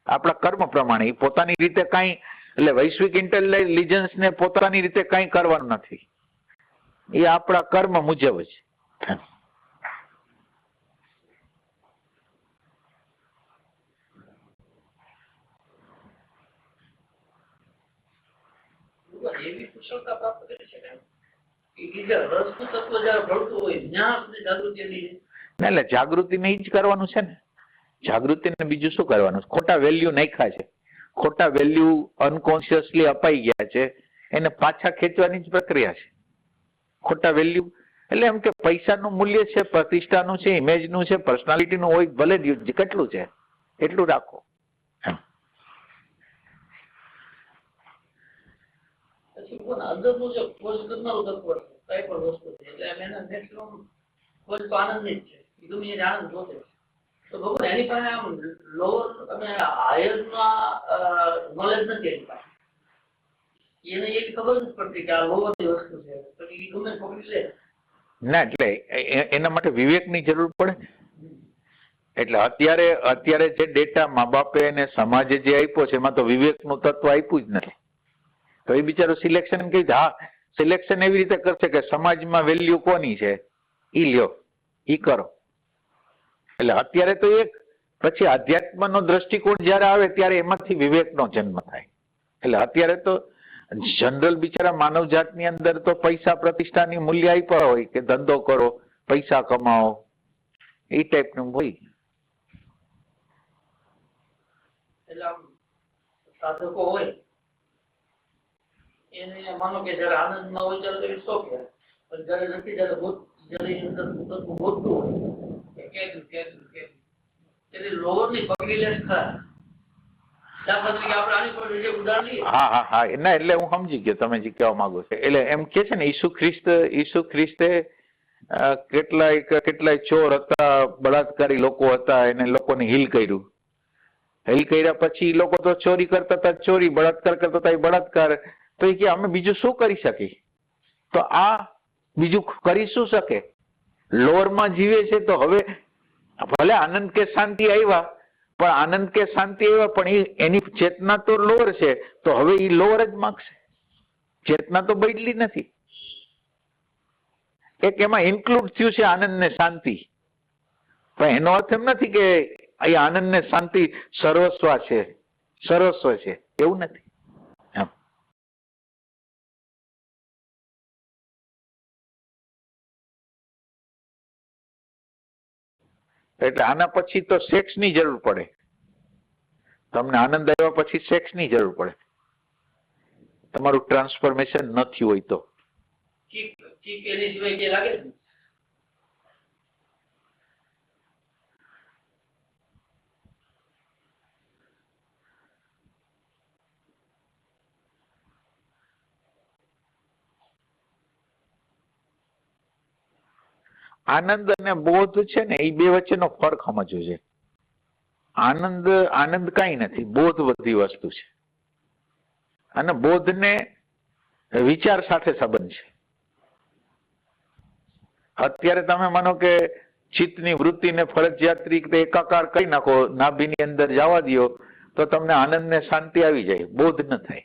આપણા કર્મ પ્રમાણે એ પોતાની રીતે કઈ એટલે વૈશ્વિક ઇન્ટેલિજન્સ ને પોતાની રીતે કઈ કરવાનું નથી. એ આપણા કર્મ મુજબ જ. એવી કુશળતા પ્રાપ્ત કરી શકાય કે જે રસનું તત્વ જ્યારે ભળતું હોય ત્યાં સુધી જાગૃતિ એની. એટલે જાગૃતિને ઈ જ કરવાનું છે ને. જાગૃતિને બીજું શું કરવાનું? ખોટા વેલ્યુ નાખ્યા છે, ખોટા વેલ્યુ અનકોન્શિયસલી અપાઈ ગયા છે, એને પાછા ખેંચવાની જ પ્રક્રિયા છે. ખોટા વેલ્યુ એટલે એમ કે પૈસાનું મૂલ્ય છે, પ્રતિષ્ઠાનું છે, ઇમેજનું છે, પર્સનાલિટીનું હોય, ભલે કેટલું છે એટલું રાખો. પછી કોણ અંદરનું જે ખોજ કરનારું તત્વ છે, કઈ પણ વસ્તુ છે, એટલે એને મેક્સિમમ ખોજ તો આનંદની જ છે. એ ગમે એને આનંદ જોતે છે. તો ભગવાન એની પાસે આમ લોઅર અને હાયરના નોલેજ નથી એની પાસે. એને એક ખબર નથી પડતી કે આ લોઅરની વસ્તુ છે, તો એ ગમે પકડી લે. ના એટલે એના માટે વિવેકની જરૂર પડે. એટલે અત્યારે જે ડેટા મા બાપે અને સમાજે જે આપ્યો છે એમાં તો વિવેકનું તત્વ આપ્યું જ નથી. તો એ બિચારો સિલેક્શન કહી દે. હા સિલેક્શન એવી રીતે કરશે કે સમાજમાં વેલ્યુ કોની છે ઈ લ્યો, ઈ કરો. એટલે અત્યારે તો એક પછી અધ્યાત્મનો દ્રષ્ટિકોણ જયારે આવે ત્યારે એમાંથી વિવેકનો જન્મ થાય. એટલે અત્યારે તો જનરલ બિચારા માનવ જાતની અંદર તો પૈસા પ્રતિષ્ઠાની મૂલ્ય આપ્યા હોય કે ધંધો કરો, પૈસા કમાઓ, એ ટાઈપનું હોય. એટલે આમ સાધકો હોય એને માનો કે જયારે આનંદ ન હોય ત્યારે તો શોખ છે, પણ જયારે નથી ત્યારે જયારે અંદર ગોતતું હોય ત્યારે લોવર ની પકડી લે ખરા. દાખલા તરીકે આપણે આની પર જે ઉદાહરણ લઈએ. હા ના એટલે હું સમજી ગયો તમે જે કહેવા માંગો છો. એટલે એમ કે છે ને ઈસુ ખ્રિસ્તે કેટલાય ચોર હતા, બળાત્કારી લોકો હતા, એને લોકોને હીલ કર્યું. હીલ કર્યા પછી લોકો તો ચોરી કરતા હતા ચોરી, બળાત્કાર કરતા હતા એ બળાત્કાર. તો એ કે અમે બીજું શું કરી શકીએ? તો આ બીજું કરી શું શકે? લોરમાં જીવે છે તો હવે ભલે આનંદ કે શાંતિ આવ્યા, પણ આનંદ કે શાંતિ આવ્યા પણ એની ચેતના તો લોર છે, તો હવે એ લોર જ માગશે. ચેતના તો બદલી નથી. એક એમાં ઇન્ક્લુડ થયું છે આનંદ ને શાંતિ, પણ એનો અર્થ એમ નથી કે એ આનંદ ને શાંતિ સર્વસ્વ છે, એવું નથી. એટલે આના પછી તો સેક્સ ની જરૂર પડે. તમને આનંદ આવ્યા પછી સેક્સ ની જરૂર પડે, તમારું ટ્રાન્સફોર્મેશન ન થયું હોય તો. એની સિવાય કે લાગે ને આનંદ અને બોધ છે ને એ બે વચ્ચેનો ફરક સમજવો છે. આનંદ કઈ નથી, બોધ બધી વસ્તુ છે. અને બોધ ને વિચાર સાથે સંબંધ છે. અત્યારે તમે માનો કે ચિત્તની વૃત્તિને ફરજિયાત રીતે એકાકાર કરી નાખો, નાભીની અંદર જવા દો, તો તમને આનંદ ને શાંતિ આવી જાય, બોધ ન થાય.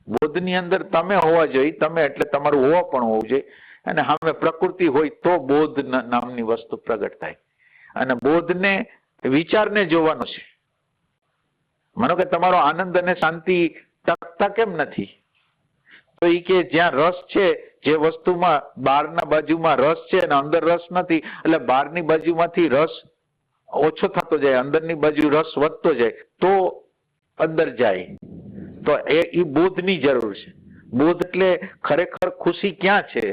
બોધની અંદર તમે હોવા જોઈએ, તમે એટલે તમારું હોવા પણ હોવું જોઈએ, અને સામે પ્રકૃતિ હોય તો બોધ નામની વસ્તુ પ્રગટ થાય. અને બોધને વિચારને જોવાનો છે. માનો કે તમારો આનંદ અને શાંતિ ટકતા કેમ નથી? તો એ કે જ્યાં રસ છે, જે વસ્તુમાં બહારના બાજુમાં રસ છે અને અંદર રસ નથી, એટલે બહારની બાજુમાંથી રસ ઓછો થતો જાય, અંદરની બાજુ રસ વધતો જાય, તો અંદર જાય. તો એ બોધની જરૂર છે. બોધ એટલે ખરેખર ખુશી ક્યાં છે,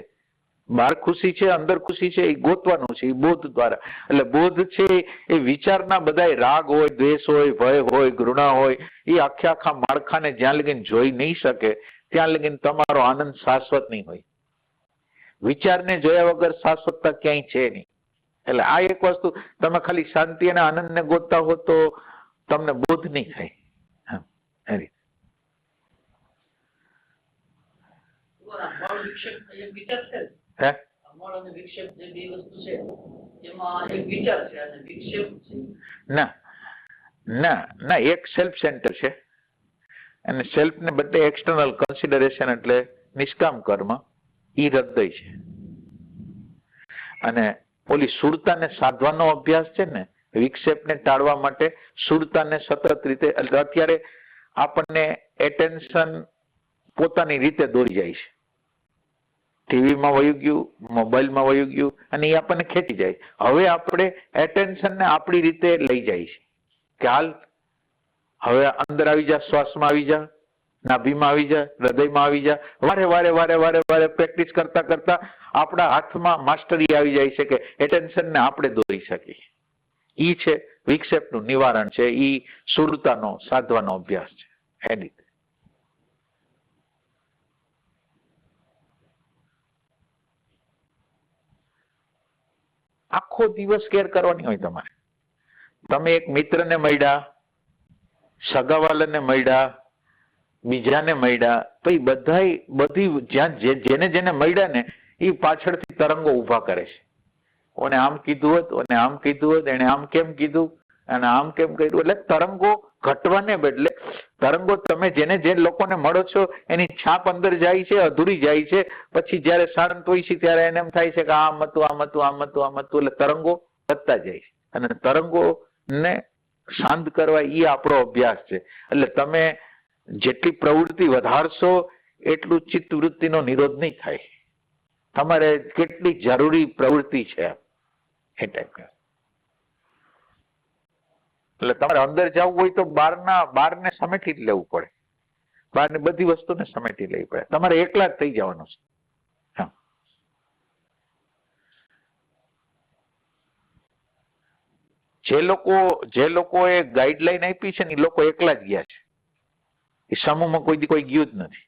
બહાર ખુશી છે, અંદર ખુશી છે, એ ગોતવાનું છે, એ બોધ દ્વારા. એટલે બોધ છે એ વિચારના બધાય રાગ હોય, દ્વેષ હોય, ભય હોય, ઘૃણા હોય, એ આખા માળખાને જ્યાં લગીને જોઈ નહીં શકે ત્યાં લગીને તમારો આનંદ શાશ્વત નહીં હોય. વિચારને જોયા વગર શાશ્વતતા ક્યાંય છે નહીં. એટલે આ એક વસ્તુ, તમે ખાલી શાંતિ અને આનંદને ગોતતા હો તો તમને બોધ નહીં થાય. હા, એ રીતે. હે? ના ના ના, એક સેલ્ફ સેન્ટર છે, અને સેલ્ફ ને બદલે એક્સટર્નલ કન્સિડરેશન એટલે નિષ્કામ કર્મ, ઈ હૃદય છે. અને ઓલી સુરતાને સાધવાનો અભ્યાસ છે ને, વિક્ષેપને ટાળવા માટે સુરતાને સતત રીતે, એટલે અત્યારે આપણને એટેન્શન પોતાની રીતે દોરી જાય છે. ટીવીમાં વયું ગયું, મોબાઈલમાં વયું ગયું, અને એ આપણને ખેંચી જાય. હવે આપણે એટેન્શનને આપણી રીતે લઈ જાય છે કે હાલ હવે અંદર આવી જા, શ્વાસમાં આવી જા, નાભીમાં આવી જા, હૃદયમાં આવી જા. વારે વારે વારે વારે વારે પ્રેક્ટિસ કરતા કરતા આપણા હાથમાં માસ્ટરી આવી જાય છે કે એટેન્શનને આપણે દોરી શકીએ. ઈ છે વિક્ષેપનું નિવારણ છે, ઈ સુરતાનો સાધવાનો અભ્યાસ છે. એ રીતે આખો દિવસ કેર કરવાની હોય તમારે. તમે એક મિત્રને મળ્યા, સગાવાલાને મળ્યા, બીજાને મળ્યા, તો એ બધી જ્યાં જેને જેને મળ્યા ને, એ પાછળથી તરંગો ઉભા કરે છે. ઓને આમ કીધું હોત, ઓને આમ કીધું હોત, એને આમ કેમ કીધું, અને આમ કેમ કર્યું. એટલે તરંગો ઘટવાને બદલે તરંગો, તમે જેને જે લોકોને મળો છો એની છાપ અંદર જાય છે, અધૂરી જાય છે. પછી જયારે શાંત હોય છે ત્યારે એને એમ થાય છે કે આમ હતું, આમ હતું, આમ હતું, આમ હતું. એટલે તરંગો વધતા જાય છે, અને તરંગો ને શાંત કરવા એ આપણો અભ્યાસ છે. એટલે તમે જેટલી પ્રવૃત્તિ વધારશો એટલું ચિત્ત વૃત્તિનો નિરોધ નહીં થાય. તમારે કેટલી જરૂરી પ્રવૃત્તિ છે એ ટાઈપ. એટલે તમારે અંદર જવું હોય તો બહારને સમેટી જ લેવું પડે, બહારની બધી વસ્તુને સમેટી લેવી પડે. તમારે એકલા જ થઈ જવાનું છે. હા, જે લોકોએ ગાઈડલાઈન આપી છે ને એ લોકો એકલા જ ગયા છે. એ સમૂહમાં કોઈ ગયું જ નથી.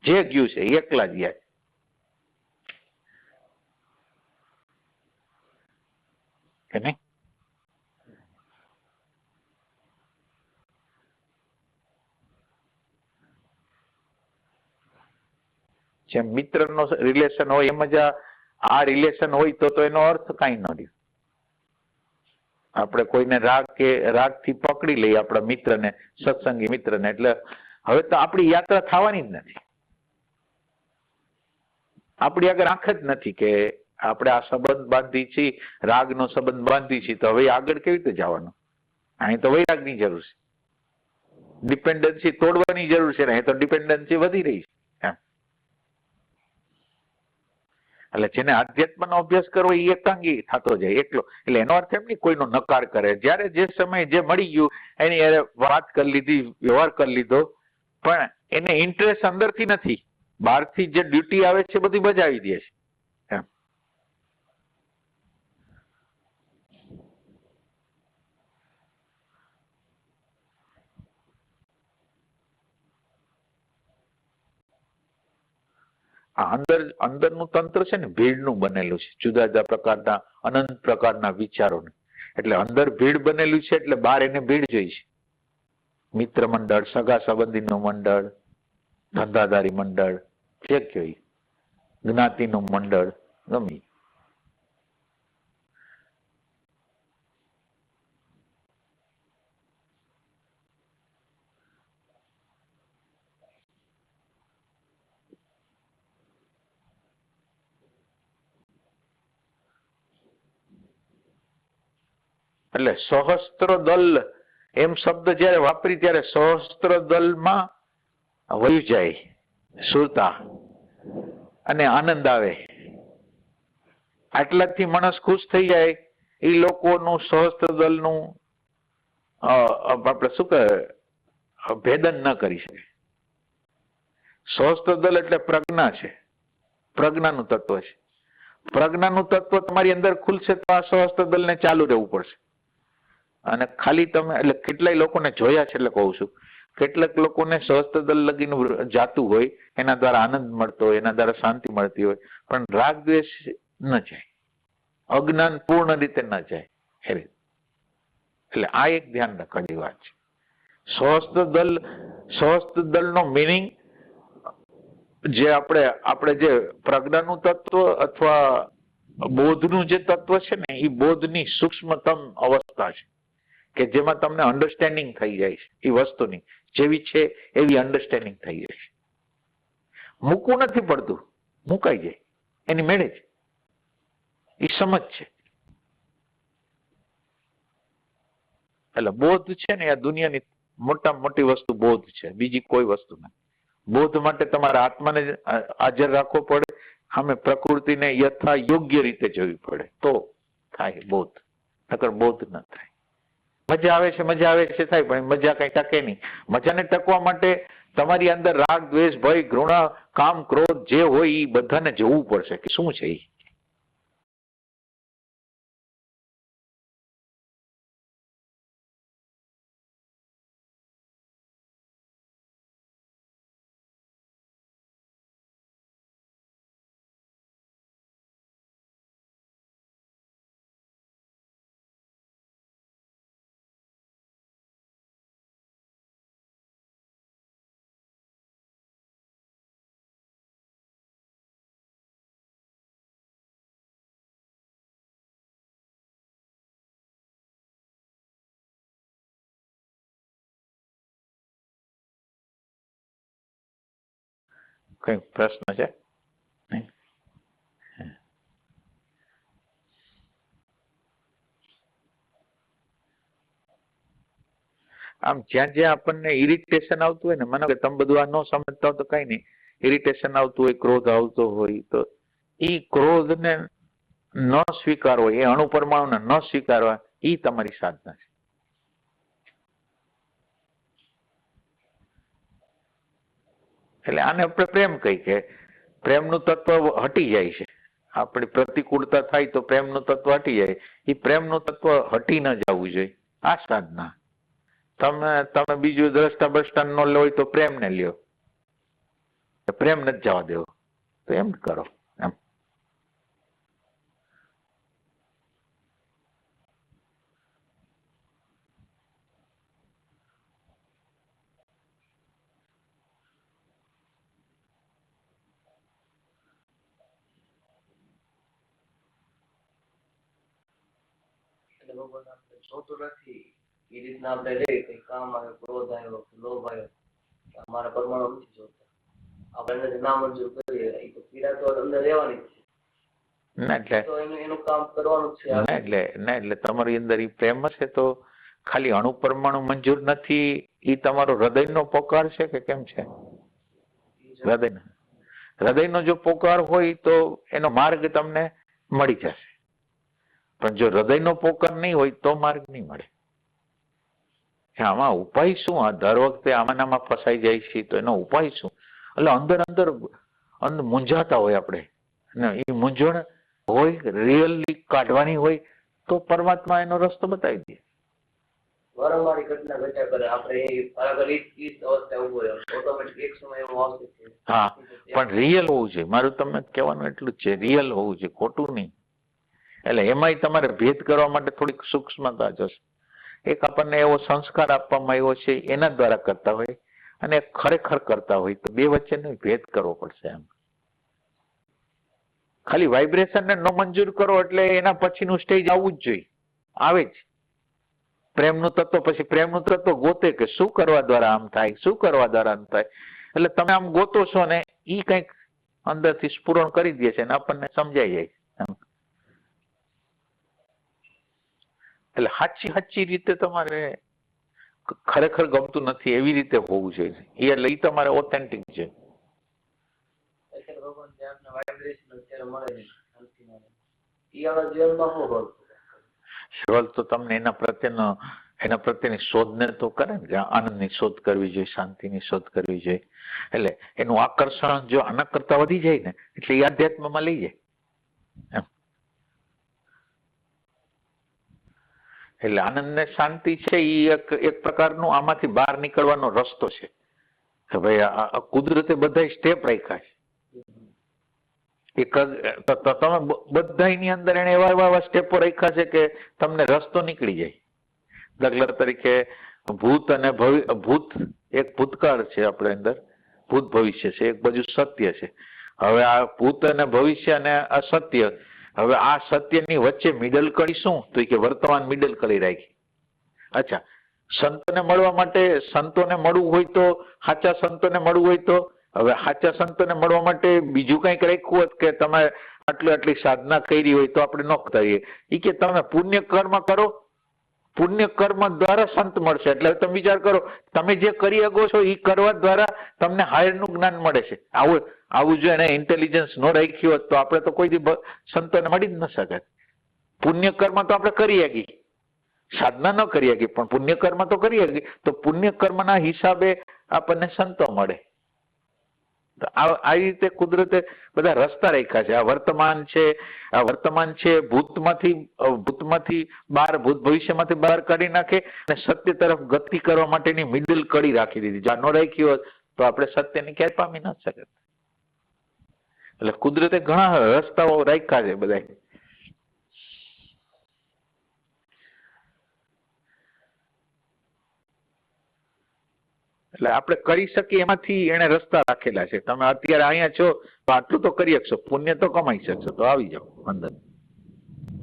જે ગયું છે એ એકલા જ ગયા છે. કે નહીં? જેમ મિત્રનો રિલેશન હોય એમ જ આ રિલેશન હોય તો એનો અર્થ કઈ ન રહ્યો. આપણે કોઈને રાગથી પકડી લઈએ આપણા મિત્રને, સત્સંગી મિત્રને, એટલે હવે તો આપણી યાત્રા થવાની જ નથી. આપણી આગળ આંખ જ નથી કે આપણે આ સંબંધ બાંધી છીએ, રાગનો સંબંધ બાંધી છીએ, તો હવે આગળ કેવી રીતે જવાનું? અહીં તો વૈરાગની જરૂર છે, ડિપેન્ડન્સી તોડવાની જરૂર છે. અહીં તો ડિપેન્ડન્સી વધી રહી છે. એટલે જેને આધ્યાત્મનો અભ્યાસ કરવો એ એકાંગી થતો જાય, એકલો. એટલે એનો અર્થ એમ નહીં કોઈનો નકાર કરે. જ્યારે જે સમયે જે મળી ગયું એની અરે વાત કરી લીધી, વ્યવહાર કરી લીધો, પણ એને ઇન્ટરેસ્ટ અંદરથી નથી, બહારથી જે ડ્યુટી આવે છે બધી બજાવી દે છે. એમ. અંદરનું તંત્ર છે ને ભીડનું બનેલું છે, જુદા જુદા પ્રકારના અનંત પ્રકારના વિચારોનું. એટલે અંદર ભીડ બનેલું છે, એટલે બહાર એને ભીડ જોઈ છે. મિત્ર મંડળ, સગા સંબંધીનું મંડળ, ધંધાદારી મંડળ, જે કયો જ્ઞાતિનું મંડળ, ગમે. એટલે સહસ્ત્ર દલ એમ શબ્દ જયારે વાપરી ત્યારે સહસ્ત્ર દલમાં વયું જાય સુરતા અને આનંદ આવે, આટલાથી માણસ ખુશ થઈ જાય. એ લોકોનું સહસ્ત્ર દલનું આપણે શું કહે ભેદન ન કરી શકે. સહસ્ત્ર દલ એટલે પ્રજ્ઞા છે, પ્રજ્ઞાનું તત્વ છે. પ્રજ્ઞાનું તત્વ તમારી અંદર ખુલશે તો આ સહસ્ત્ર દલને ચાલુ રહેવું પડશે. અને ખાલી તમે એટલે કેટલાય લોકોને જોયા છે એટલે કહું છું, કેટલાક લોકોને સહસ્ત્ર દલ લગીને જાતું હોય, એના દ્વારા આનંદ મળતો હોય, એના દ્વારા શાંતિ મળતી હોય, પણ રાગ દ્વેષ ન જાય, અજ્ઞાન પૂર્ણ રીતે ન જાય એ રીતે. એટલે આ એક ધ્યાન રાખવાની વાત છે. સહસ્ત્ર દલનો મિનિંગ જે આપણે જે પ્રજ્ઞાનું તત્વ અથવા બોધનું જે તત્વ છે ને, એ બોધની સૂક્ષ્મતમ અવસ્થા છે કે જેમાં તમને અન્ડરસ્ટેન્ડિંગ થઈ જાય છે. એ વસ્તુની જેવી છે એવી અન્ડરસ્ટેન્ડિંગ થઈ જાય છે. મૂકવું નથી પડતું, મુકાઈ જાય એની મેળે જ. એ સમજ છે. એટલે બોધ છે ને આ દુનિયાની મોટામાં મોટી વસ્તુ બોધ છે, બીજી કોઈ વસ્તુ નથી. બોધ માટે તમારા આત્માને હાજર રાખવો પડે, સામે પ્રકૃતિને યથા યોગ્ય રીતે જોવી પડે તો થાય બોધ, નકર બોધ ન થાય. મજા આવે છે થાય, પણ મજા કઈ ટકે નહીં. મજાને ટકવા માટે તમારી અંદર રાગ દ્વેષ ભય ઘૃણા કામ ક્રોધ જે હોય એ બધાને જોવું પડશે કે શું છે એ. કઈ પ્રશ્ન છે? આમ જ્યાં જ્યાં આપણને ઇરિટેશન આવતું હોય ને, મને કે તમે બધું આ ન સમજતા હો તો કઈ નહીં, ઇરિટેશન આવતું હોય, ક્રોધ આવતો હોય, તો એ ક્રોધને ન સ્વીકારવો, એ અણુપરમાણુને ન સ્વીકારવા, એ તમારી સાધના છે. એટલે આને આપણે પ્રેમ કહી કે પ્રેમનું તત્વ હટી જાય છે. આપણી પ્રતિકૂળતા થાય તો પ્રેમનું તત્વ હટી જાય. એ પ્રેમનું તત્વ હટી ન જવું જોઈએ. આ સાધના. તમે બીજું દ્રષ્ટા બષ્ટા ન લો તો પ્રેમ ને લ્યો, પ્રેમ નથી જવા દેવો, તો એમ કરો એમ. જોતું નથી એ રીતના આપણે લઈએ કે કામ આવ્યો, ક્રોધ આવ્યો, લોભ આવ્યો, અમારા પરમાણુ નથી જોતા, આપણે ના મંજૂર કરીએ એ તો પીડા તો અંદર રહેવાની જ છે, તો એનું કામ કરવાનું જ છે. એટલે તમારી અંદર એ પ્રેમ છે તો ખાલી અણુ પરમાણુ મંજૂર નથી, એ તમારો હૃદયનો પોકાર છે કે કેમ છે? હૃદયનો જો પોકાર હોય તો એનો માર્ગ તમને મળી જશે, પણ જો હૃદયનો પોકાર નહીં હોય તો માર્ગ નહીં મળે. આમાં ઉપાય શું? આ દર વખતે આમાં ફસાઈ જાય છે તો એનો ઉપાય શું? એટલે અંદર મૂંઝાતા હોય આપણે, એ મૂંઝવણ હોય રિયલી કાઢવાની હોય તો પરમાત્મા એનો રસ્તો બતાવી દે. વારંવાર ઘટના ઘટ્યા કરે, આપણે હા, પણ રિયલ હોવું જોઈએ. મારું તમને કહેવાનું એટલું જ છે, રિયલ હોવું જોઈએ, ખોટું નહીં. એટલે એમાંય તમારે ભેદ કરવા માટે થોડીક સૂક્ષ્મતા જશે. એક આપણને એવો સંસ્કાર આપવામાં આવ્યો છે એના દ્વારા કરતા હોય, અને ખરેખર કરતા હોય, તો બે વચ્ચેનો ભેદ કરવો પડશે. એમ ખાલી વાઇબ્રેશનને ન મંજૂર કરો એટલે એના પછીનું સ્ટેજ આવવું જ જોઈએ, આવે જ. પ્રેમનું તત્વ પછી પ્રેમનું તત્વ ગોતે કે શું કરવા દ્વારા આમ થાય, શું કરવા દ્વારા આમ થાય. એટલે તમે આમ ગોતો છો ને એ કંઈક અંદરથી સ્ફુરણ કરી દે છે ને આપણને સમજાઈ જાય છે. એટલે સાચી રીતે તમારે ખરેખર ગમતું નથી એવી રીતે હોવું જોઈએ. એટલે એ તમારે ઓથેન્ટિક છે. તો તમને એના પ્રત્યેની શોધને તો કરે ને, કે આનંદની શોધ કરવી જોઈએ, શાંતિની શોધ કરવી જોઈએ. એટલે એનું આકર્ષણ જો આના કરતા વધી જાય ને એટલે એ આધ્યાત્મમાં લઈ જાય એમ. એટલે આનંદ ને શાંતિ છે એ એક પ્રકારનું આમાંથી બહાર નીકળવાનો રસ્તો છે કે ભાઈ આ કુદરતે બધા સ્ટેપ રાખ્યા છે. તમે બધાની અંદર એને એવા સ્ટેપો રાખ્યા છે કે તમને રસ્તો નીકળી જાય. દાખલા તરીકે ભૂત અને ભૂત એક ભૂતકાળ છે આપણે અંદર, ભૂત ભવિષ્ય છે, એક બાજુ સત્ય છે. હવે આ ભૂત અને ભવિષ્ય અને અસત્ય, હવે આ સત્યની વચ્ચે મિડલ કડી શું? તો કે વર્તમાન મિડલ કડી રાખી. અચ્છા, સંતોને મળવા માટે, સંતોને મળવું હોય તો, સાચા સંતોને મળવું હોય તો, હવે સાચા સંતોને મળવા માટે બીજું કંઈક રાખ્યું હોત કે તમે આટલી સાધના કરી હોય તો આપણે ન કરીએ. એ કે તમે પુણ્ય કર્મ કરો, પુણ્ય કર્મ દ્વારા સંત મળશે. એટલે તમે વિચાર કરો, તમે જે કરી શકો છો એ કરવા દ્વારા તમને હાયરનું જ્ઞાન મળે છે. આવું જો એને ઇન્ટેલિજન્સ ન રાખ્યું હોત તો આપણે તો કોઈ દી સંતોને મળી જ ન શકે. પુણ્ય કર્મ તો આપણે કરી શકીએ, સાધના ન કરી શકીએ, પણ પુણ્ય કર્મ તો કરી શકીએ. તો પુણ્ય કર્મના હિસાબે આપણને સંતો મળે. આવી રીતે કુદરતે બધા રસ્તા રાખ્યા છે. આ વર્તમાન છે ભૂતમાંથી બહાર, ભૂત ભવિષ્યમાંથી બહાર કાઢી નાખે અને સત્ય તરફ ગતિ કરવા માટેની મિડલ કડી રાખી દીધી. જો ન રાખી હોત તો આપણે સત્યની ક્યાંય પામી ન શકે. એટલે કુદરતે ઘણા રસ્તાઓ રાખ્યા છે બધા. એટલે આપણે કરી શકીએ એમાંથી એને રસ્તા રાખેલા છે. તમે અત્યારે અહીંયા છો તો આટલું તો કરી શકશો, પુણ્ય તો કમાઈ શકશો, તો આવી જાઓ અંદર,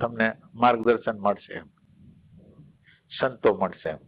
તમને માર્ગદર્શન મળશે, સંતો મળશે એમ.